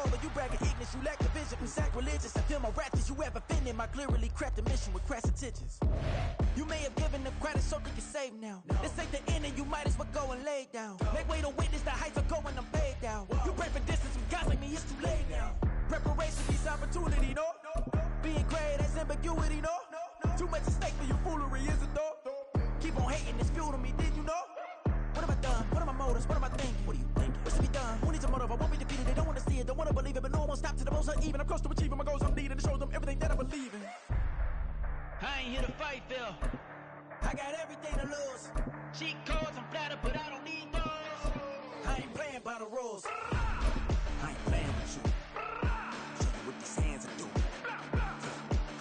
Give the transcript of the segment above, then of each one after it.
over. You bragging ignorance, you lack the vision. We sacrilegious. I feel my wrath as you ever offended. My clearly crafted mission with crass intentions. You may have given them credit so they can save now. This ain't the end and you might as well go and lay down. Make way to witness the heights are going, I'm paid down. You pray for distance with guys like me, it's too late now. Preparation means opportunity, no? Being great, that's ambiguity, no? Too much at stake for your foolery, is it though? Keep on hating, it's fuel to me, did you know? What have I done? What are my motives? What am I thinking? What are you thinking? What's to be done? Who needs a motive? I won't be defeated. They don't want to see it, don't want to believe it, but no one won't stop to the most uneven. I'm close to achieving my goals. I'm needing to show them everything that I believe in. I ain't here to fight, Phil. I got everything to lose. Cheat codes, I'm flattered, but I don't need those. I ain't playing by the rules. I ain't playing with you. Show you what these hands are doing.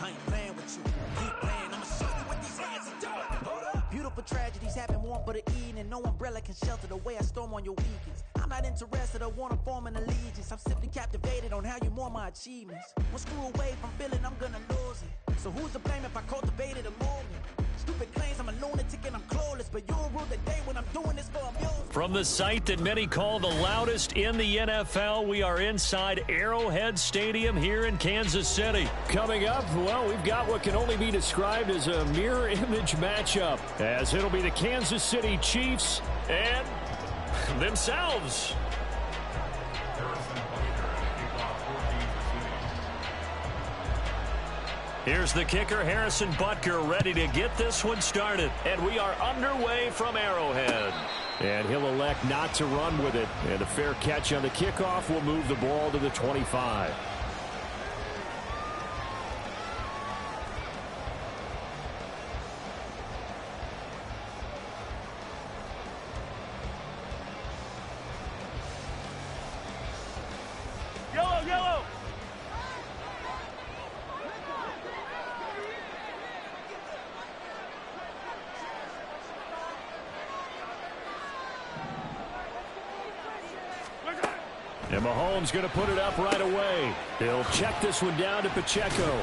I ain't playing with you. Keep playing, I'ma show you what these hands are doing. Hold up. Beautiful tragedies happen, warm but the eating, and no umbrella can shelter the way I storm on your weekends. I'm not interested or wanna form an allegiance. I'm simply captivated on how you mourn my achievements. One screw away from feeling I'm gonna lose it. So who's to blame if I cultivated a movement? Stupid claims I'm a lunatic and I'm clueless, but you'll rule the day when I'm doing this for amusement. From the site that many call the loudest in the NFL, we are inside Arrowhead Stadium here in Kansas City. Coming up, well, we've got what can only be described as a mirror image matchup, as it'll be the Kansas City Chiefs and themselves. Here's the kicker, Harrison Butker, ready to get this one started. And we are underway from Arrowhead. And he'll elect not to run with it. And a fair catch on the kickoff will move the ball to the 25. Yellow! And Mahomes going to put it up right away. He'll check this one down to Pacheco.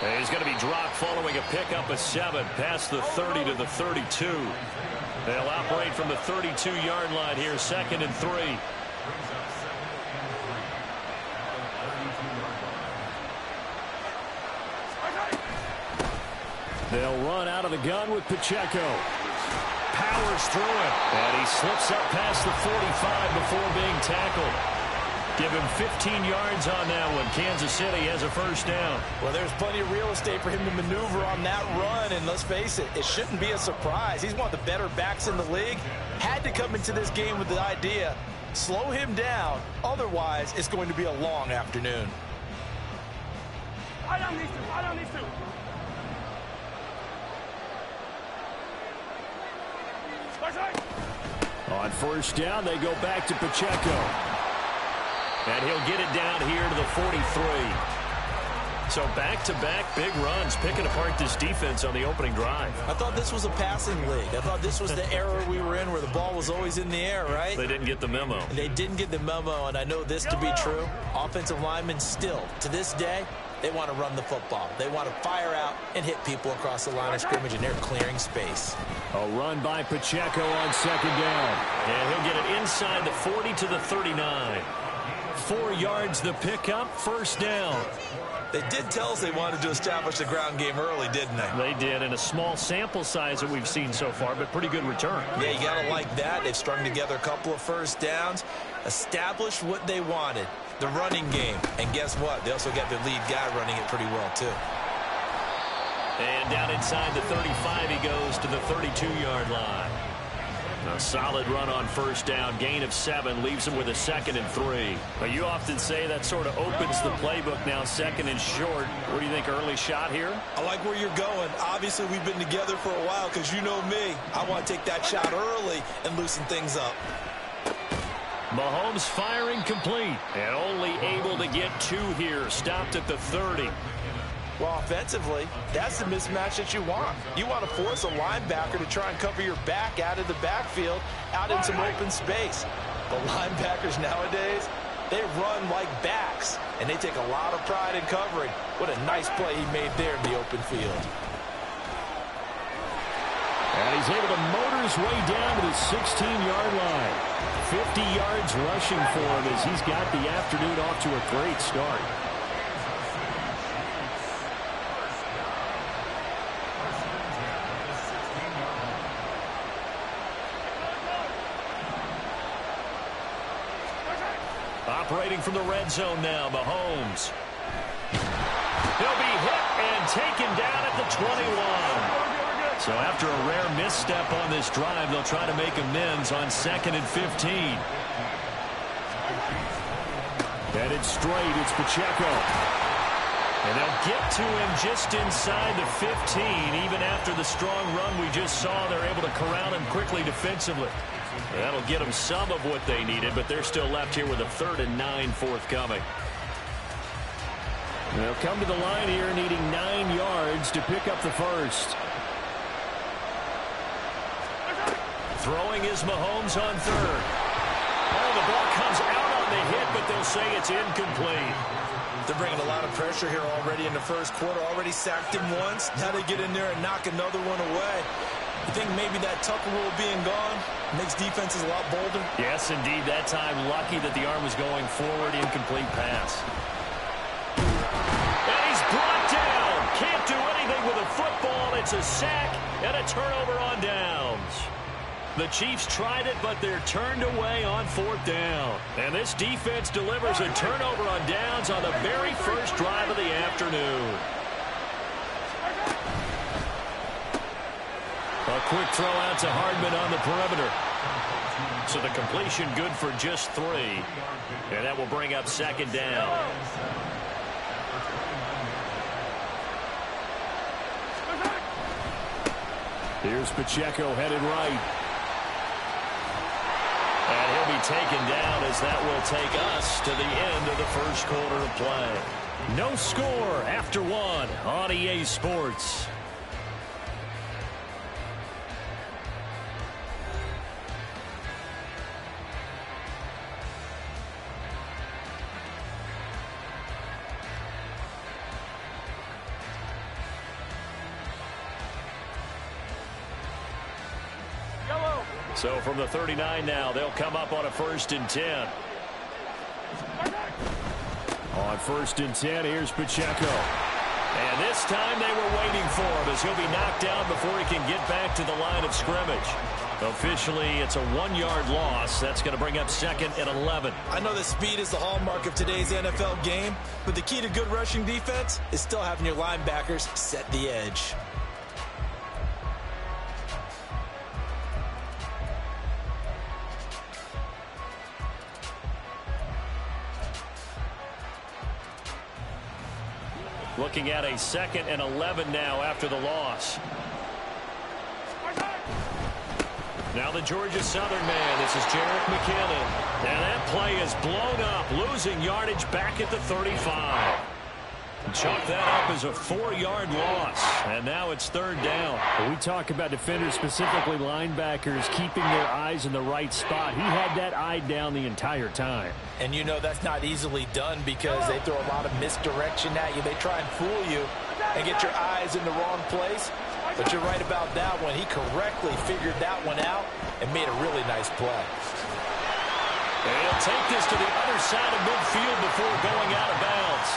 And he's going to be dropped following a pickup of 7 past the 30 to the 32. They'll operate from the 32-yard line here, 2nd and 3. They'll run out of the gun with Pacheco. Powers through it. And he slips up past the 45 before being tackled. Give him 15 yards on that one. Kansas City has a first down. Well, there's plenty of real estate for him to maneuver on that run. And let's face it, it shouldn't be a surprise. He's one of the better backs in the league. Had to come into this game with the idea, slow him down. Otherwise, it's going to be a long afternoon. I don't need to. On first down, they go back to Pacheco. And he'll get it down here to the 43. So back-to-back big runs, picking apart this defense on the opening drive. I thought this was a passing league. I thought this was the era we were in where the ball was always in the air, right? They didn't get the memo. They didn't get the memo, and I know this to be true. Offensive linemen still, to this day, they want to run the football. They want to fire out and hit people across the line of scrimmage, and they're clearing space. A run by Pacheco on 2nd down. And he'll get it inside the 40 to the 39. 4 yards the pickup, first down. They did tell us they wanted to establish the ground game early, didn't they? They did, in a small sample size that we've seen so far, but pretty good return. Yeah, you got to like that. They've strung together a couple of first downs, established what they wanted, the running game. And guess what? They also got their lead guy running it pretty well, too. And down inside the 35, he goes to the 32-yard line. A solid run on first down, gain of 7, leaves him with a 2nd and 3. But you often say that sort of opens the playbook now, 2nd and short. What do you think, early shot here? I like where you're going. Obviously, we've been together for a while because you know me. I want to take that shot early and loosen things up. Mahomes firing complete and only able to get 2 here, stopped at the 30. Well, offensively, that's the mismatch that you want. You want to force a linebacker to try and cover your back out of the backfield, out in some open space. The linebackers nowadays, they run like backs, and they take a lot of pride in covering. What a nice play he made there in the open field. And he's able to motor his way down to the 16-yard line. 50 yards rushing for him as he's got the afternoon off to a great start. Operating from the red zone now, Mahomes. He'll be hit and taken down at the 21. So after a rare misstep on this drive, they'll try to make amends on 2nd and 15. Headed straight, it's Pacheco. And they'll get to him just inside the 15. Even after the strong run we just saw, they're able to corral him quickly defensively. That'll get them some of what they needed, but they're still left here with a 3rd and 9 forthcoming. They'll come to the line here needing 9 yards to pick up the first. Throwing is Mahomes on 3rd. Oh, the ball comes out on the hit, but they'll say it's incomplete. They're bringing a lot of pressure here already in the first quarter. Already sacked him once. Now they get in there and knock another one away. You think maybe that Tucker rule being gone makes defenses a lot bolder? Yes, indeed. That time, lucky that the arm was going forward. Incomplete pass. And he's brought down. Can't do anything with a football. It's a sack and a turnover on downs. The Chiefs tried it, but they're turned away on 4th down. And this defense delivers a turnover on downs on the very first drive of the afternoon. A quick throw out to Hardman on the perimeter. So the completion good for just 3. And that will bring up 2nd down. Here's Pacheco headed right. And he'll be taken down as that will take us to the end of the first quarter of play. No score after 1 on EA Sports. So from the 39 now, they'll come up on a 1st and 10. On 1st and 10, here's Pacheco. And this time they were waiting for him as he'll be knocked down before he can get back to the line of scrimmage. Officially, it's a 1-yard loss. That's going to bring up 2nd and 11. I know that speed is the hallmark of today's NFL game, but the key to good rushing defense is still having your linebackers set the edge. Looking at a 2nd and 11 now after the loss. Now the Georgia Southern man. This is Jerick McKinnon. And that play is blown up, losing yardage back at the 35. Chalk that up as a 4-yard loss. And now it's 3rd down. We talk about defenders, specifically linebackers, keeping their eyes in the right spot. He had that eye down the entire time. And you know that's not easily done because they throw a lot of misdirection at you. They try and fool you and get your eyes in the wrong place. But you're right about that one. He correctly figured that one out and made a really nice play. And he'll take this to the other side of midfield before going out of bounds.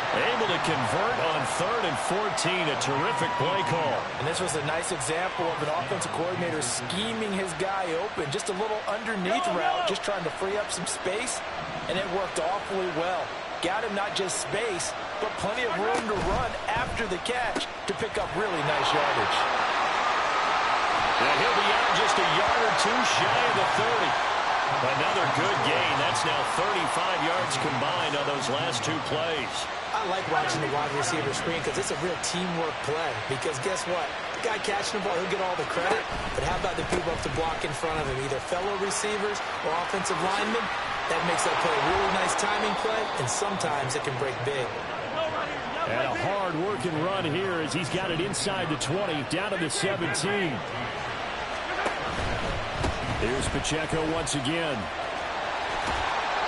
Able to convert on 3rd and 14. A terrific play call. And this was a nice example of an offensive coordinator scheming his guy open. Just a little underneath route, just trying to free up some space. And it worked awfully well. Got him not just space, but plenty of room to run after the catch to pick up really nice yardage. And he'll be out just a yard or 2 shy of the 30. Another good gain. That's now 35 yards combined on those last 2 plays. I like watching the wide receiver screen because it's a real teamwork play. Because guess what? The guy catching the ball, he'll get all the credit. But how about the people up to block in front of him? Either fellow receivers or offensive linemen. That makes that play a really nice timing play. And sometimes it can break big. And a hard-working run here as he's got it inside the 20, down to the 17. Here's Pacheco once again.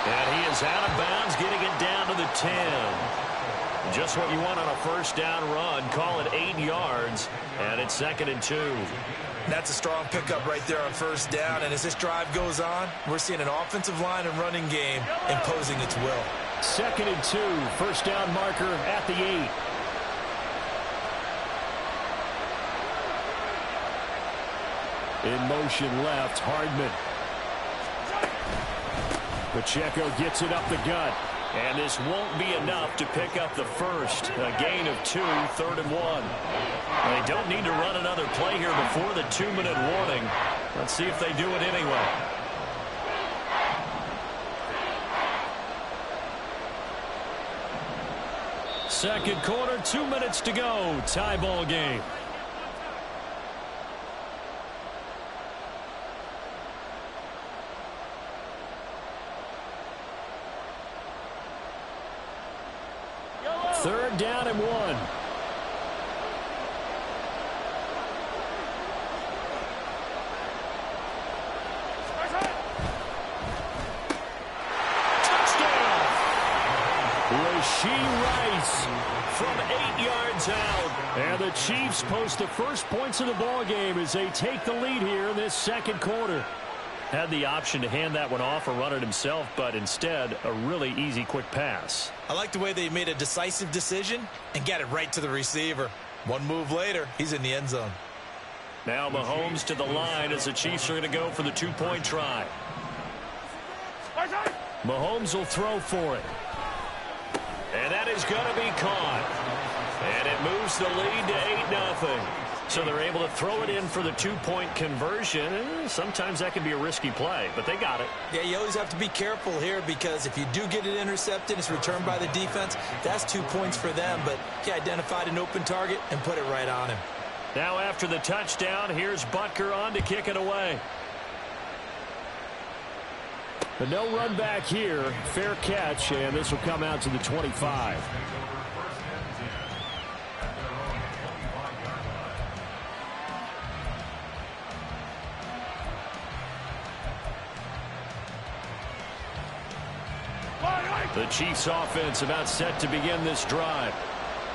And he is out of bounds, getting it down to the 10. Just what you want on a first down run. Call it 8 yards, and it's 2nd and 2. That's a strong pickup right there on first down, and as this drive goes on, we're seeing an offensive line and running game imposing its will. 2nd and 2, first down marker at the 8. In motion left, Hardman. Pacheco gets it up the gut. And this won't be enough to pick up the first. A gain of 2, 3rd and 1. They don't need to run another play here before the 2-minute warning. Let's see if they do it anyway. Second quarter, 2 minutes to go. Tie ball game. Third down and 1. Touchdown! Rashee Rice from 8 yards out. And the Chiefs post the first points of the ball game as they take the lead here in this second quarter. Had the option to hand that one off or run it himself, but instead, a really easy, quick pass. I like the way they made a decisive decision and got it right to the receiver. One move later, he's in the end zone. Now Mahomes to the line as the Chiefs are going to go for the 2-point try. Mahomes will throw for it. And that is going to be caught. And it moves the lead to 8-0. So they're able to throw it in for the 2-point conversion. Sometimes that can be a risky play, but they got it. Yeah, you always have to be careful here because if you do get it intercepted, it's returned by the defense. That's 2 points for them, but he identified an open target and put it right on him. Now after the touchdown, here's Butker on to kick it away. But no run back here. Fair catch, and this will come out to the 25. The Chiefs offense about set to begin this drive.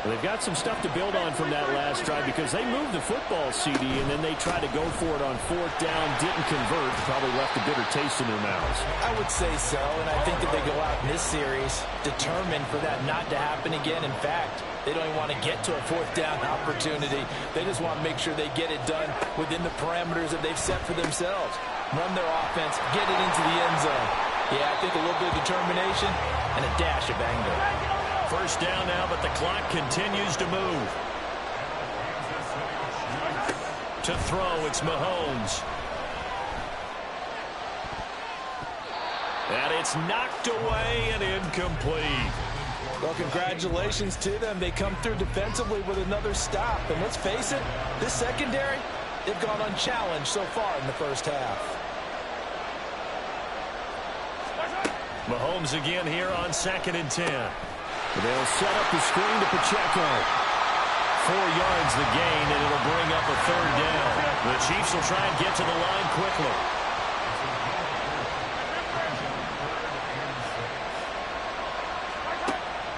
Well, they've got some stuff to build on from that last drive because they moved the football, CD, and then they tried to go for it on 4th down, didn't convert, probably left a bitter taste in their mouths. I would say so, and I think that they go out in this series determined for that not to happen again. In fact, they don't even want to get to a 4th down opportunity. They just want to make sure they get it done within the parameters that they've set for themselves. Run their offense, get it into the end zone. Yeah, I think a little bit of determination and a dash of anger. First down now, but the clock continues to move. To throw, it's Mahomes. And it's knocked away and incomplete. Well, congratulations to them. They come through defensively with another stop. And let's face it, this secondary, they've gone unchallenged so far in the first half. Mahomes again here on 2nd and 10. They'll set up the screen to Pacheco. 4 yards the gain, and it'll bring up a 3rd down. The Chiefs will try and get to the line quickly.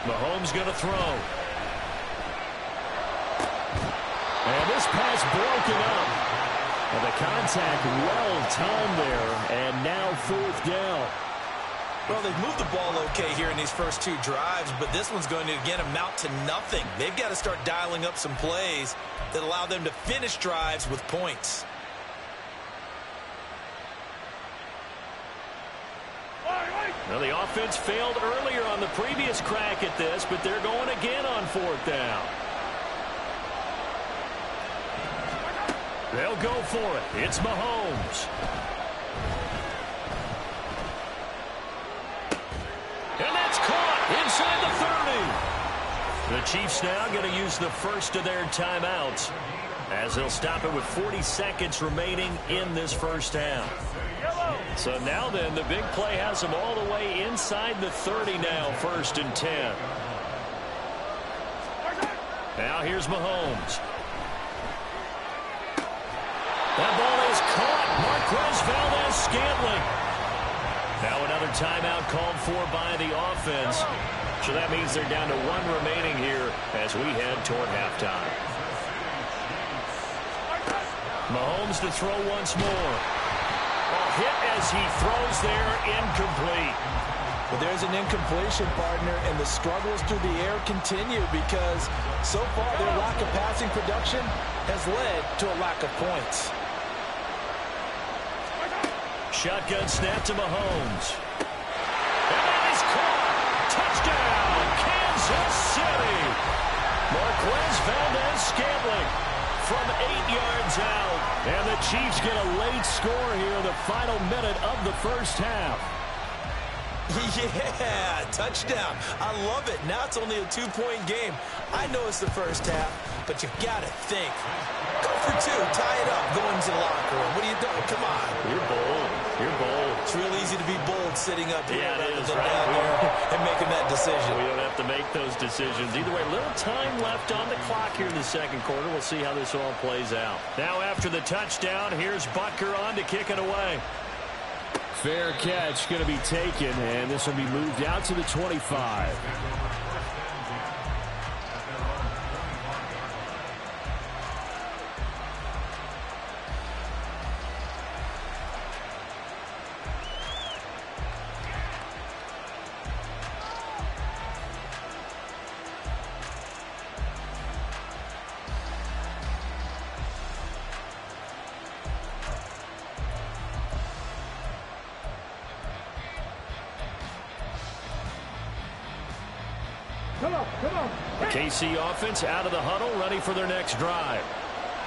Mahomes going to throw. And this pass broken up. And the contact well timed there, and now 4th down. Well, they've moved the ball okay here in these first 2 drives, but this one's going to, again, amount to nothing. They've got to start dialing up some plays that allow them to finish drives with points. Well, the offense failed earlier on the previous crack at this, but they're going again on 4th down. They'll go for it. It's Mahomes. And that's caught inside the 30. The Chiefs now going to use the first of their timeouts as they'll stop it with 40 seconds remaining in this first half. So now then, the big play has them all the way inside the 30 now, 1st and 10. Now here's Mahomes. That ball is caught. Marquez Valdez-Scantling. Now another timeout called for by the offense. So that means they're down to 1 remaining here as we head toward halftime. Mahomes to throw once more. Hit as he throws there, incomplete. But there's an incompletion, partner, and the struggles through the air continue because so far their lack of passing production has led to a lack of points. Shotgun snap to Mahomes. And that is caught. Touchdown, Kansas City. Marquez Valdez-Scantling from 8 yards out. And the Chiefs get a late score here in the final minute of the first half. Yeah, touchdown. I love it. Now it's only a 2-point game. I know it's the first half, but you've got to think. Go for 2. Tie it up. Go into the locker room. What are you doing? Come on. You're bold. You're bold. It's real easy to be bold sitting up here rather is, than right? down there and making that decision. We don't have to make those decisions. Either way, little time left on the clock here in the second quarter. We'll see how this all plays out. Now after the touchdown, here's Butker on to kick it away. Fair catch going to be taken, and this will be moved out to the 25. The KC offense out of the huddle, ready for their next drive.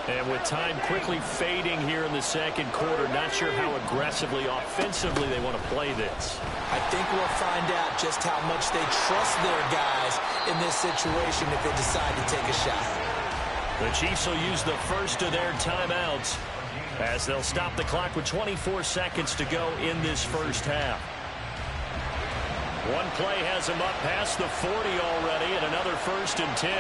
And with time quickly fading here in the second quarter, not sure how aggressively, offensively they want to play this. I think we'll find out just how much they trust their guys in this situation if they decide to take a shot. The Chiefs will use the first of their timeouts as they'll stop the clock with 24 seconds to go in this first half. One play has him up past the 40 already, and another 1st and 10.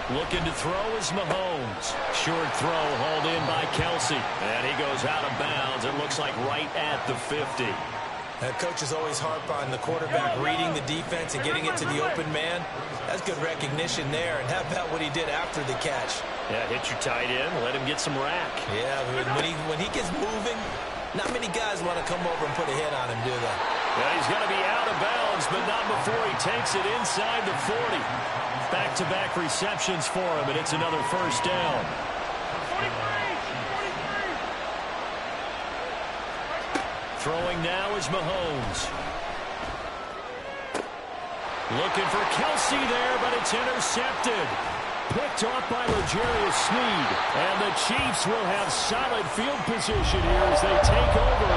15. Looking to throw is Mahomes. Short throw hauled in by Kelsey. And he goes out of bounds. It looks like right at the 50. Coaches always harp on the quarterback reading the defense and getting it to the open man. That's good recognition there. And how about what he did after the catch? Yeah, hit your tight end. Let him get some rack. Yeah, when he gets moving, not many guys want to come over and put a hit on him, do they? Yeah, he's going to be out of bounds, but not before he takes it inside the 40. Back-to-back receptions for him, and it's another 1st down. 43. Throwing now is Mahomes. Looking for Kelsey there, but it's intercepted. Picked off by L'Jarius Sneed. And the Chiefs will have solid field position here as they take over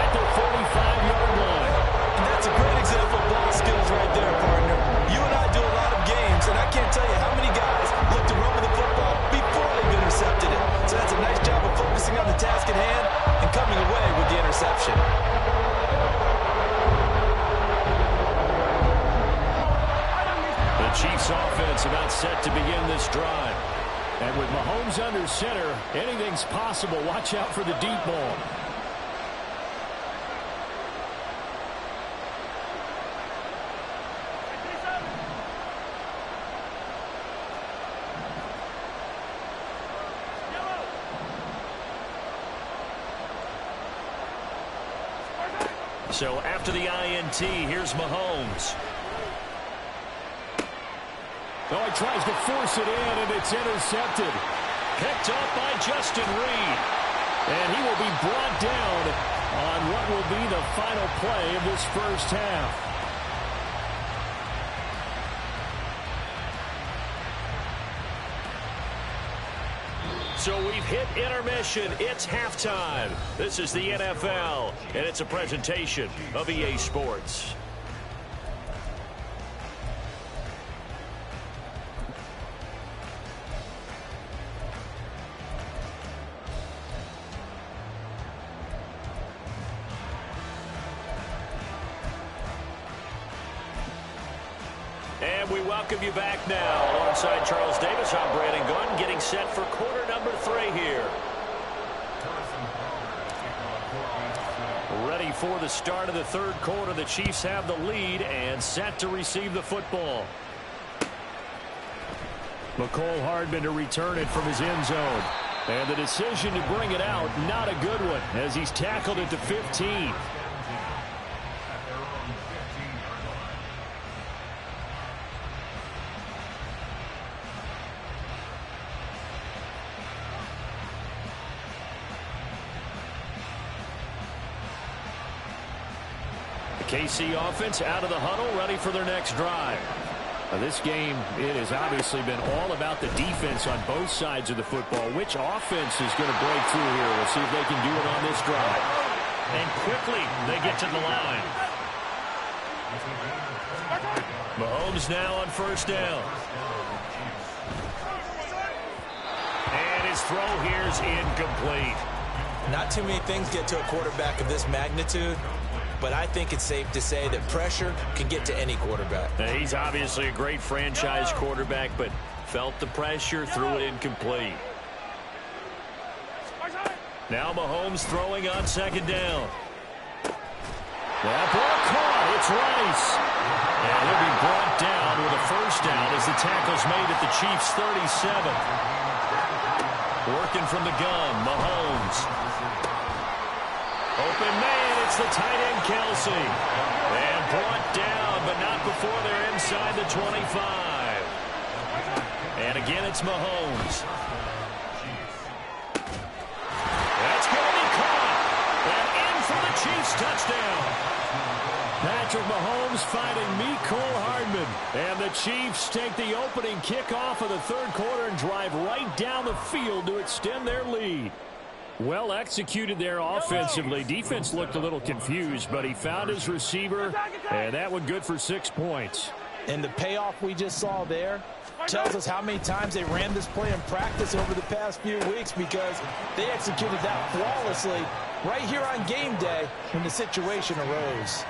at the 45-yard line. And that's a great example of ball skills right there, partner. You and I do a lot of games, and I can't tell you how many guys look to run with the football before they've intercepted it. So that's a nice job of focusing on the task at hand and coming away with the interception. Chiefs offense about set to begin this drive. And with Mahomes under center, anything's possible. Watch out for the deep ball. So after the INT, here's Mahomes. Oh, he tries to force it in, and it's intercepted. Picked up by Justin Reed. And he will be brought down on what will be the final play of this first half. So we've hit intermission. It's halftime. This is the NFL, and it's a presentation of EA Sports. And we welcome you back now. Alongside Charles Davis, I'm Brandon Gordon, getting set for quarter number 3 here. ready for the start of the third quarter. The Chiefs have the lead and set to receive the football. McCole Hardman to return it from his end zone. And the decision to bring it out, not a good one, as he's tackled it to 15. The KC offense out of the huddle, ready for their next drive. This game, it has obviously been all about the defense on both sides of the football. Which offense is going to break through here? We'll see if they can do it on this drive. And quickly, they get to the line. Mahomes now on first down. And his throw here is incomplete. Not too many things get to a quarterback of this magnitude, but I think it's safe to say that pressure can get to any quarterback. He's obviously a great franchise quarterback, but felt the pressure, threw it incomplete. Now Mahomes throwing on second down. That ball caught. It's Rice. And he'll be brought down with a first down as the tackle's made at the Chiefs' 37. Working from the gun, Mahomes. Open man, it's the tight end, Kelsey. And brought down, but not before they're inside the 25. And again, it's Mahomes. That's going to be caught. And in for the Chiefs touchdown. Patrick Mahomes fighting Mecole Hardman. And the Chiefs take the opening kickoff of the third quarter and drive right down the field to extend their lead. Well executed there offensively. Defense looked a little confused, but he found his receiver, and that one good for 6 points. And the payoff we just saw there tells us how many times they ran this play in practice over the past few weeks, because they executed that flawlessly right here on game day when the situation arose.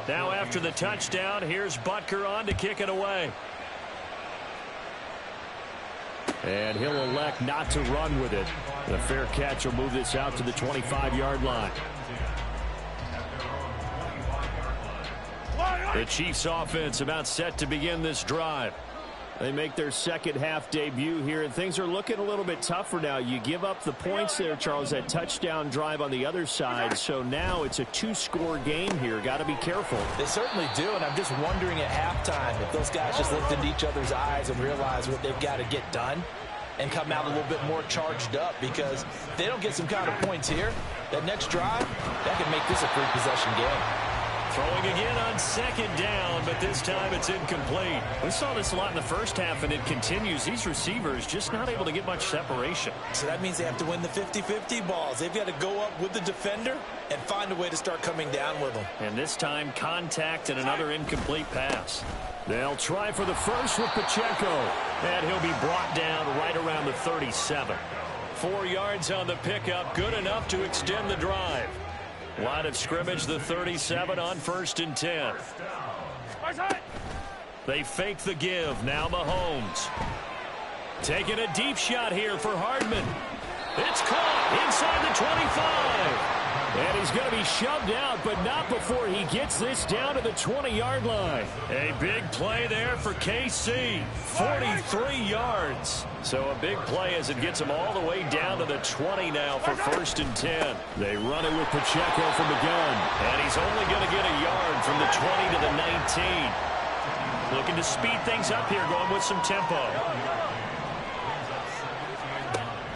Now after the touchdown, here's Butker on to kick it away. And he'll elect not to run with it. The fair catch will move this out to the 25-yard line. The Chiefs offense about set to begin this drive. They make their second half debut here, and things are looking a little bit tougher now. You give up the points there, Charles, that touchdown drive on the other side. So now it's a two-score game here. Got to be careful. They certainly do, and I'm just wondering at halftime if those guys just looked into each other's eyes and realized what they've got to get done and come out a little bit more charged up, because if they don't get some kind of points here, that next drive, that could make this a three-possession game. Throwing again on second down, but this time it's incomplete. We saw this a lot in the first half, and it continues. These receivers just not able to get much separation. So that means they have to win the 50-50 balls. They've got to go up with the defender and find a way to start coming down with them. And this time, contact and another incomplete pass. They'll try for the first with Pacheco, and he'll be brought down right around the 37. 4 yards on the pickup, good enough to extend the drive. Line of scrimmage, the 37 on 1st and 10. They fake the give. Now Mahomes. Taking a deep shot here for Hardman. It's caught inside the 25. And he's going to be shoved out, but not before he gets this down to the 20-yard line. A big play there for KC. 43 yards. So a big play as it gets him all the way down to the 20 now for 1st and 10. They run it with Pacheco from the gun. And he's only going to get a yard from the 20 to the 19. Looking to speed things up here, going with some tempo.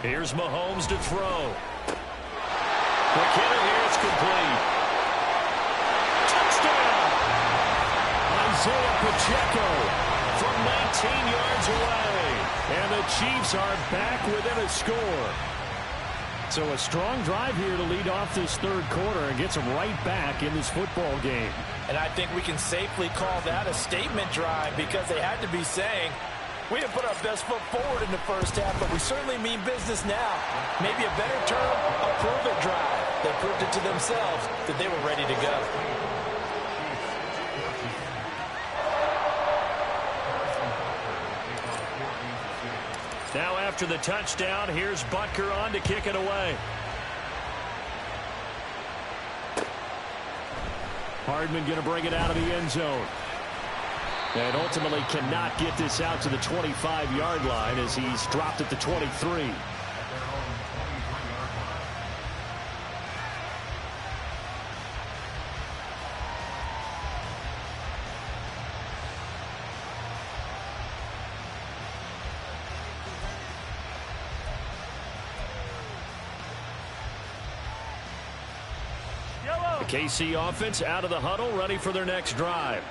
Here's Mahomes to throw. Quick hitter here, it's complete. Touchdown! Isaiah Pacheco from 19 yards away. And the Chiefs are back within a score. So a strong drive here to lead off this third quarter and gets them right back in this football game. And I think we can safely call that a statement drive, because they had to be saying, we didn't put our best foot forward in the first half, but we certainly mean business now. Maybe a better term, a prove-it drive. They proved it to themselves that they were ready to go. Now after the touchdown, here's Butker on to kick it away. Hardman going to bring it out of the end zone. And ultimately cannot get this out to the 25-yard line as he's dropped at the 23. KC offense out of the huddle, ready for their next drive.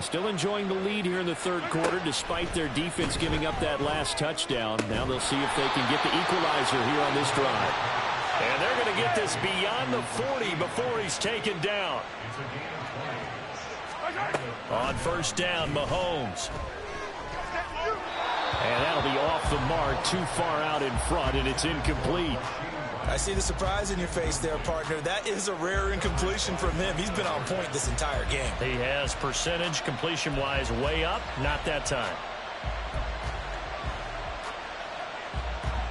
Still enjoying the lead here in the third quarter despite their defense giving up that last touchdown. Now they'll see if they can get the equalizer here on this drive. And they're going to get this beyond the 40 before he's taken down. On first down, Mahomes. And that'll be off the mark, too far out in front, and it's incomplete. I see the surprise in your face there, partner. That is a rare incompletion from him. He's been on point this entire game. He has percentage completion-wise way up. Not that time.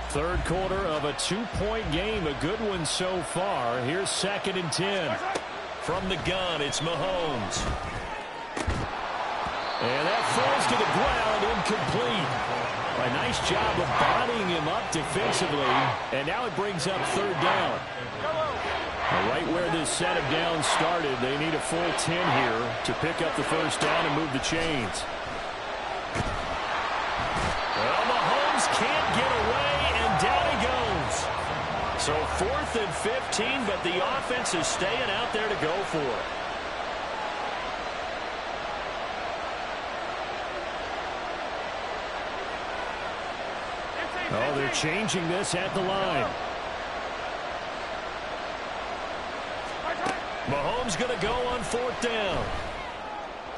Third quarter of a 2-point game. A good one so far. Here's 2nd and 10. From the gun, it's Mahomes. And that falls to the ground, incomplete. A nice job of bodying him up defensively, and now it brings up 3rd down. Right where this set of downs started, they need a full 10 here to pick up the 1st down and move the chains. Well, Mahomes can't get away, and down he goes. So 4th and 15, but the offense is staying out there to go for it. Oh, they're changing this at the line. Mahomes going to go on 4th down.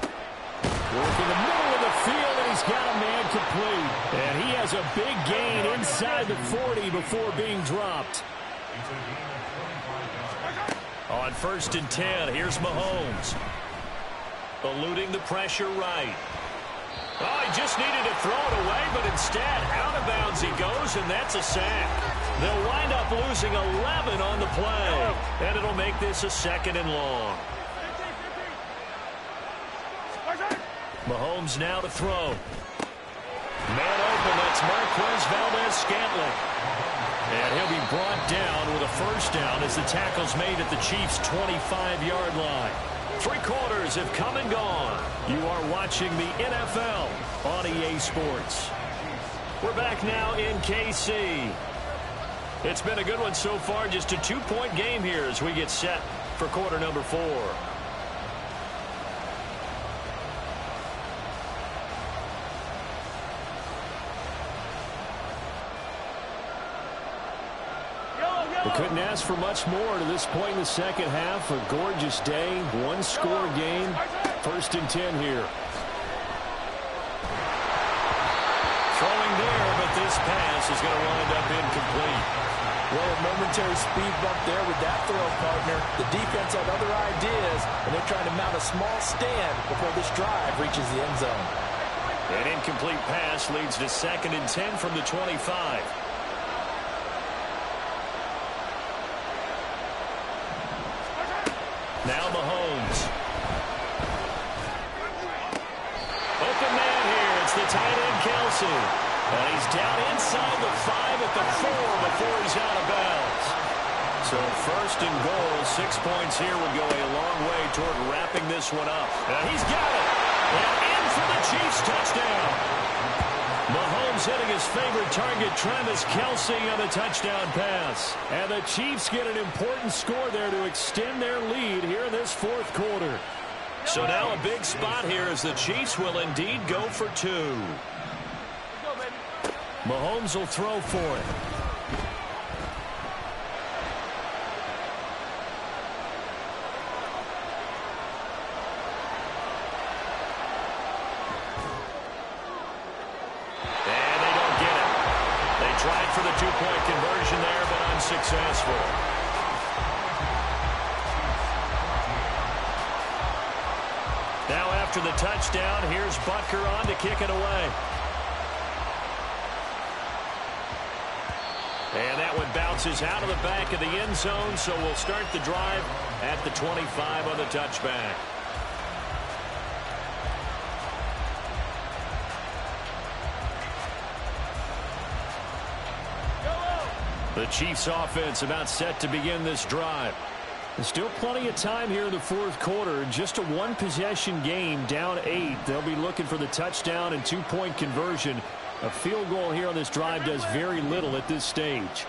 Work in the middle of the field, and he's got a man complete. And he has a big gain inside the 40 before being dropped. On 1st and 10, here's Mahomes. Eluding the pressure right. Oh, he just needed to throw it away, but instead, out of bounds he goes, and that's a sack. They'll wind up losing 11 on the play, and it'll make this a 2nd and long. Mahomes now to throw. Man open, that's Marquez Valdez-Scantling. And he'll be brought down with a 1st down as the tackle's made at the Chiefs' 25-yard line. 3 quarters have come and gone. You are watching the NFL on EA Sports. We're back now in KC. It's been a good one so far. Just a 2-point game here as we get set for quarter number 4. They couldn't ask for much more to this point in the second half. A gorgeous day, 1-score game. 1st and 10 here. Throwing there, but this pass is going to wind up incomplete. Well, a momentary speed bump there with that throw, partner. The defense had other ideas, and they're trying to mount a small stand before this drive reaches the end zone. An incomplete pass leads to 2nd and 10 from the 25. Now Mahomes. Open man here. It's the tight end, Kelsey. And he's down inside the 5 at the 4 before he's out of bounds. So 1st and goal, 6 points here would go a long way toward wrapping this one up. And he's got it. And in for the Chiefs touchdown. Mahomes hitting his favorite target, Travis Kelsey, on a touchdown pass. And the Chiefs get an important score there to extend their lead here in this 4th quarter. So now a big spot here as the Chiefs will indeed go for 2. Mahomes will throw for it. And they don't get it. They tried for the 2-point conversion there, but unsuccessful. Now after the touchdown, here's Butker on to kick it away. And that one bounces out of the back of the end zone, so we'll start the drive at the 25 on the touchback. The Chiefs offense about set to begin this drive. There's still plenty of time here in the fourth quarter. Just a one-possession game, down 8. They'll be looking for the touchdown and two-point conversion. A field goal here on this drive does very little at this stage.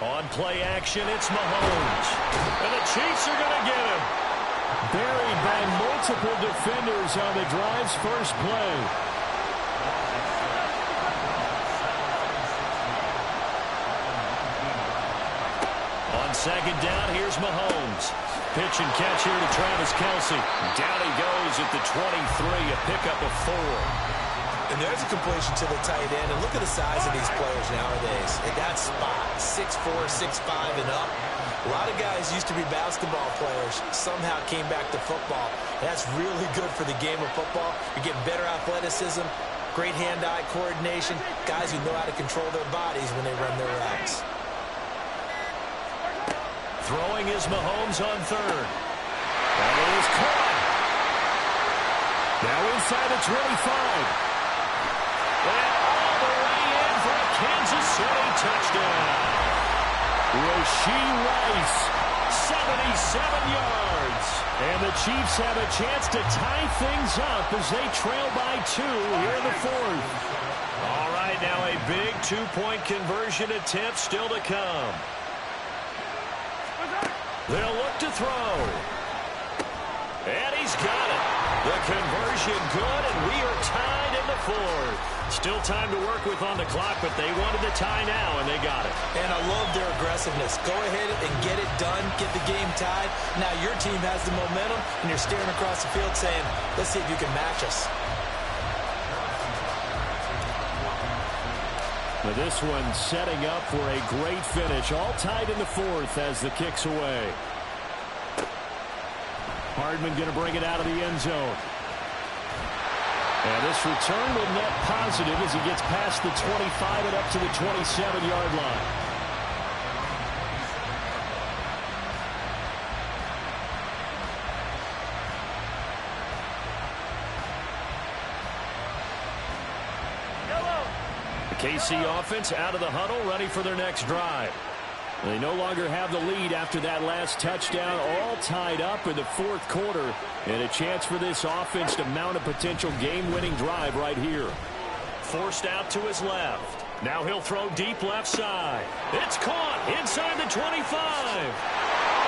On play action, it's Mahomes. And the Chiefs are going to get him. Buried by multiple defenders on the drive's first play. Second down, here's Mahomes. Pitch and catch here to Travis Kelce. Down he goes at the 23, a pickup of 4. And there's a completion to the tight end. And look at the size of these players nowadays. They got spot 6'4", 6'5", and up. A lot of guys used to be basketball players, somehow came back to football. That's really good for the game of football. You're getting better athleticism, great hand-eye coordination, guys who know how to control their bodies when they run their routes. Throwing is Mahomes on third. And it is caught. Now inside the 25. And all the way in for a Kansas City touchdown. Rashee Rice, 77 yards. And the Chiefs have a chance to tie things up as they trail by 2 here in the fourth. All right, now a big two-point conversion attempt still to come. They'll look to throw. And he's got it. The conversion good, and we are tied in the fourth. Still time to work with on the clock, but they wanted the tie now, and they got it. And I love their aggressiveness. Go ahead and get it done, get the game tied. Now your team has the momentum, and you're staring across the field saying, let's see if you can match us. But this one setting up for a great finish. All tied in the fourth as the kick's away. Hardman going to bring it out of the end zone. And this return will net positive as he gets past the 25 and up to the 27-yard line. KC offense out of the huddle, ready for their next drive. They no longer have the lead after that last touchdown, all tied up in the fourth quarter, and a chance for this offense to mount a potential game-winning drive right here. Forced out to his left. Now he'll throw deep left side. It's caught inside the 25.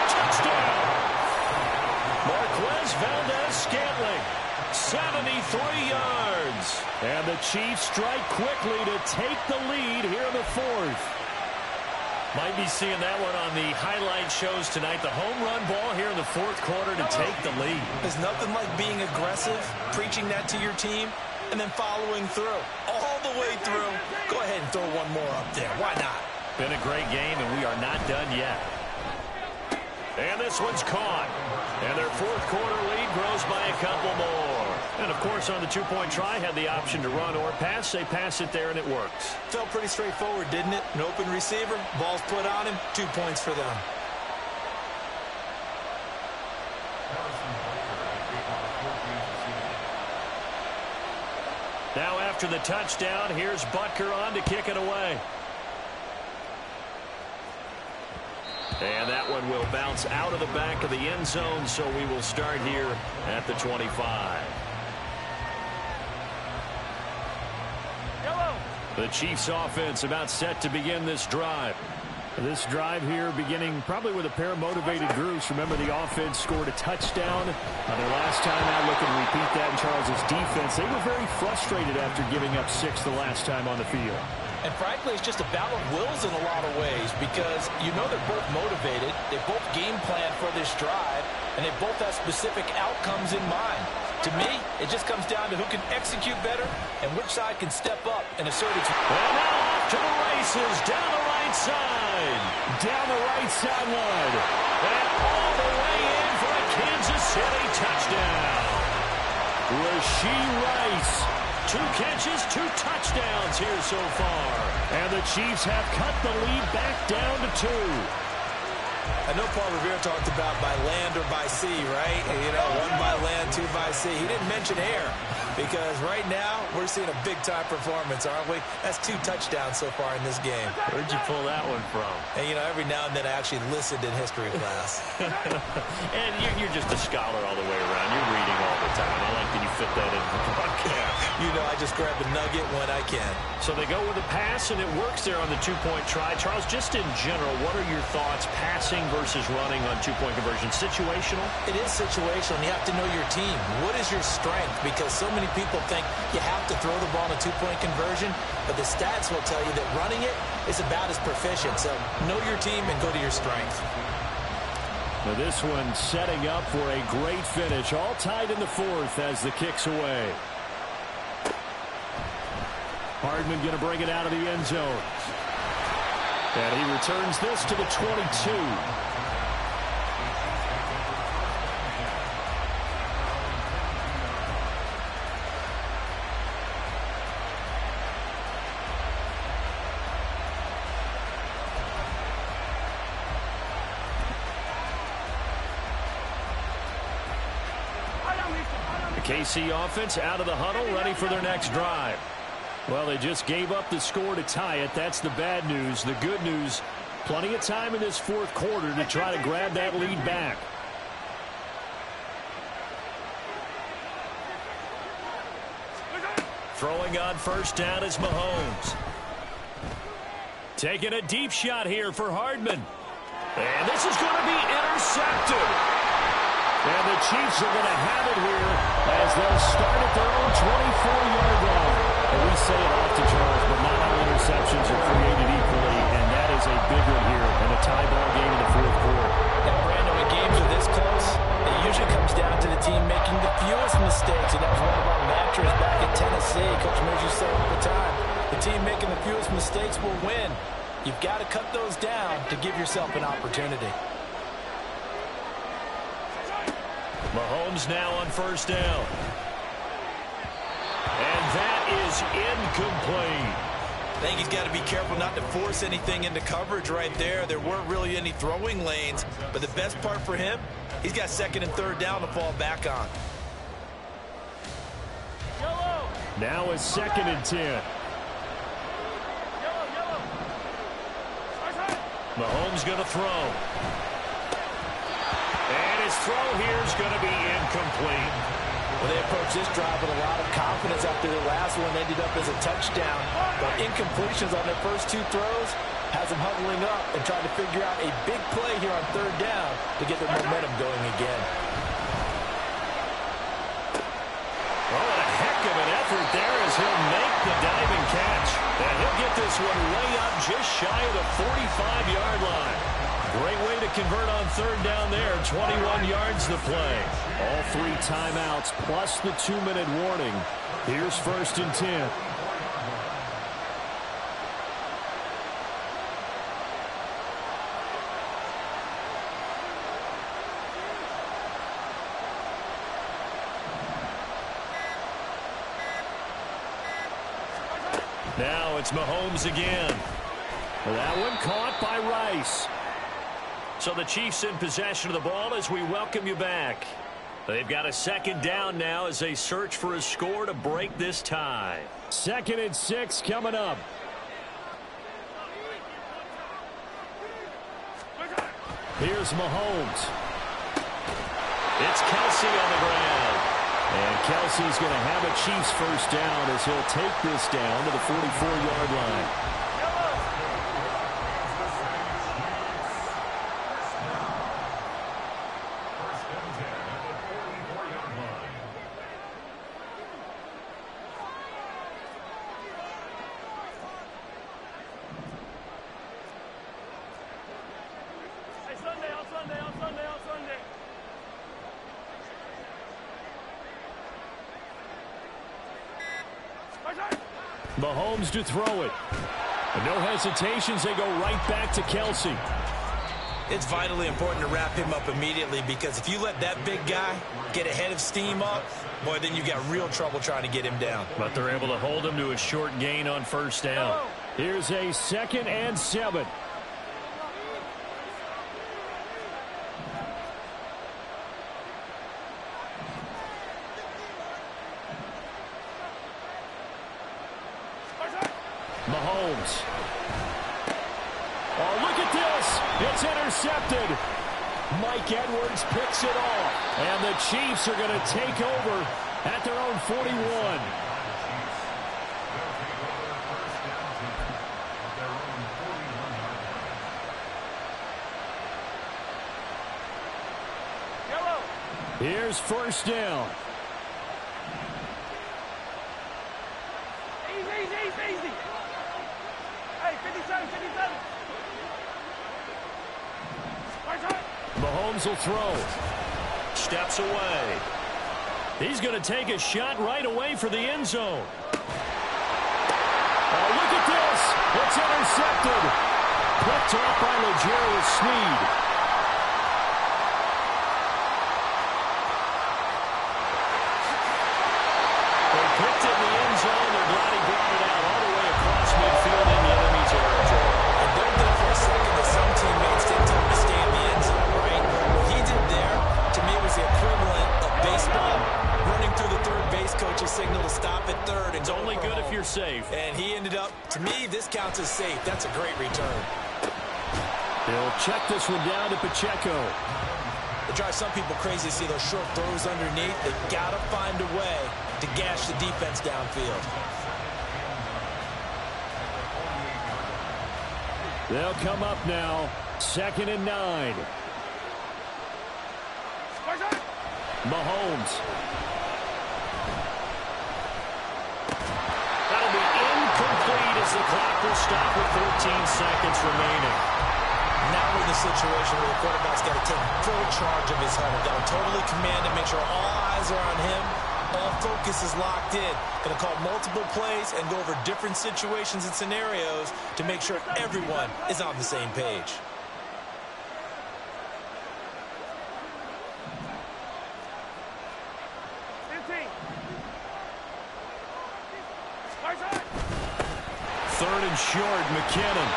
Touchdown! Marquez Valdez-Scantling, 73 yards. And the Chiefs strike quickly to take the lead here in the fourth. Might be seeing that one on the highlight shows tonight. The home run ball here in the fourth quarter to take the lead. There's nothing like being aggressive, preaching that to your team, and then following through. All the way through. Go ahead and throw one more up there. Why not? Been a great game, and we are not done yet. And this one's caught. And their fourth quarter lead grows by a couple more. And, of course, on the two-point try, had the option to run or pass. They pass it there, and it works. Felt pretty straightforward, didn't it? An open receiver, ball's put on him, 2 points for them. Now after the touchdown, here's Butker on to kick it away. And that one will bounce out of the back of the end zone, so we will start here at the 25. The Chiefs offense about set to begin this drive. This drive here beginning probably with a pair of motivated groups. Remember, the offense scored a touchdown their last time out. Look and repeat that in Charles's defense. They were very frustrated after giving up 6 the last time on the field. And frankly, it's just a battle of wills in a lot of ways because you know they're both motivated. They both game plan for this drive, and they both have specific outcomes in mind. To me, it just comes down to who can execute better and which side can step up and assert its... And now off to the races, down the right side. Down the right sideline. And all the way in for a Kansas City touchdown. Rashee Rice, 2 catches, 2 touchdowns here so far. And the Chiefs have cut the lead back down to 2. I know Paul Revere talked about by land or by sea, right? You know, 1 by land, 2 by sea. He didn't mention air because right now we're seeing a big-time performance, aren't we? That's 2 touchdowns so far in this game. Where'd you pull that one from? And, you know, every now and then I actually listened in history class. And you're just a scholar all the way around. You're reading all the time. I like that you fit that into the broadcast. You know, I just grab a nugget when I can. So they go with a pass, and it works there on the 2-point try. Charles, just in general, what are your thoughts passing versus running on 2-point conversion? Situational? It is situational, and you have to know your team. What is your strength? Because so many people think you have to throw the ball in a 2-point conversion, but the stats will tell you that running it is about as proficient. So know your team and go to your strength. Now this one setting up for a great finish. All tied in the 4th as the kick's away. Hardman going to bring it out of the end zone. And he returns this to the 22. The KC offense out of the huddle, ready for their next drive. Well, they just gave up the score to tie it. That's the bad news. The good news, plenty of time in this 4th quarter to try to grab that lead back. Throwing on first down is Mahomes. Taking a deep shot here for Hardman. And this is going to be intercepted. And the Chiefs are going to have it here as they'll start at their own 24-yard line. And we say it often, Charles, but not all interceptions are created equally, and that is a big one here in a tie ball game in the 4th quarter. And Brandon, when games are this close, it usually comes down to the team making the fewest mistakes, and that was one of our mantras back in Tennessee. Coach Murphy said all the time, the team making the fewest mistakes will win. You've got to cut those down to give yourself an opportunity. Mahomes now on first down. And that is incomplete. I think he's got to be careful not to force anything into coverage right there. There weren't really any throwing lanes, but the best part for him, he's got 2nd and 3rd down to fall back on. Now is 2nd and 10. Mahomes going to throw. And his throw here is going to be incomplete. Well, they approached this drive with a lot of confidence after the last one ended up as a touchdown. But incompletions on their first 2 throws has them huddling up and trying to figure out a big play here on 3rd down to get their momentum going again. Oh, and a heck of an effort there as he'll make the diving catch. And he'll get this one way up just shy of the 45-yard line. Great way to convert on 3rd down there. 21 yards to play. All 3 timeouts plus the 2-minute warning. Here's 1st and 10. Now it's Mahomes again. That one caught by Rice. So the Chiefs in possession of the ball as we welcome you back. They've got a 2nd down now as they search for a score to break this tie. 2nd and 6 coming up. Here's Mahomes. It's Kelsey on the ground. And Kelsey's going to have a Chiefs first down as he'll take this down to the 44-yard line. Mahomes to throw it. And no hesitations, they go right back to Kelsey. It's vitally important to wrap him up immediately because if you let that big guy get ahead of steam up, boy, then you've got real trouble trying to get him down. But they're able to hold him to a short gain on first down. Here's a 2nd and 7. Mahomes. Oh, look at this. It's intercepted. Mike Edwards picks it off. And the Chiefs are going to take over at their own 41. Here's first down. Easy. Hey, 57. Mahomes will throw. Steps away. He's going to take a shot right away for the end zone. Oh, look at this. It's intercepted. Picked off by L'Jarius Sneed. They picked it in the end zone. They're glad he brought it out all the way across midfield in the enemy territory. And don't think for a second that some teammates didn't tell him to stay in the end zone, right? What he did there, to me, was the equivalent of baseball running through the third base coach's signal to stop at third. And It's only good if you're safe. And he ended up, to me, this counts as safe. That's a great return. He'll check this one down to Pacheco. It drives some people crazy to see those short throws underneath. They've got to find a way to gash the defense downfield. They'll come up now. 2nd and 9. Mahomes. That'll be incomplete as the clock will stop with 14 seconds remaining. Now we're in the situation where the quarterback's got to take full charge of his huddle. Got to totally command and make sure all eyes are on him. All focus is locked in. Going to call multiple plays and go over different situations and scenarios to make sure everyone is on the same page. Third and short, McKinnon.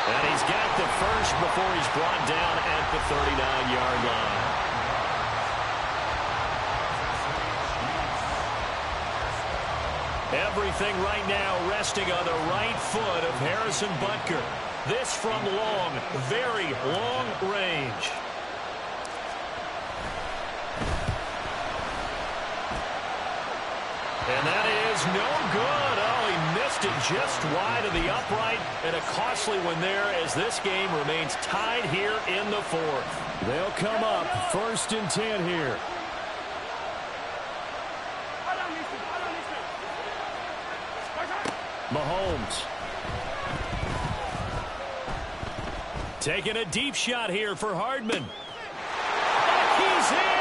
And he's got the first before he's brought down at the 39-yard line. Everything right now resting on the right foot of Harrison Butker. This from long, very long range. And that is no good. Oh, he missed it just wide of the upright. And a costly one there as this game remains tied here in the fourth. They'll come up 1st and 10 here. Mahomes. Taking a deep shot here for Hardman. And he's in.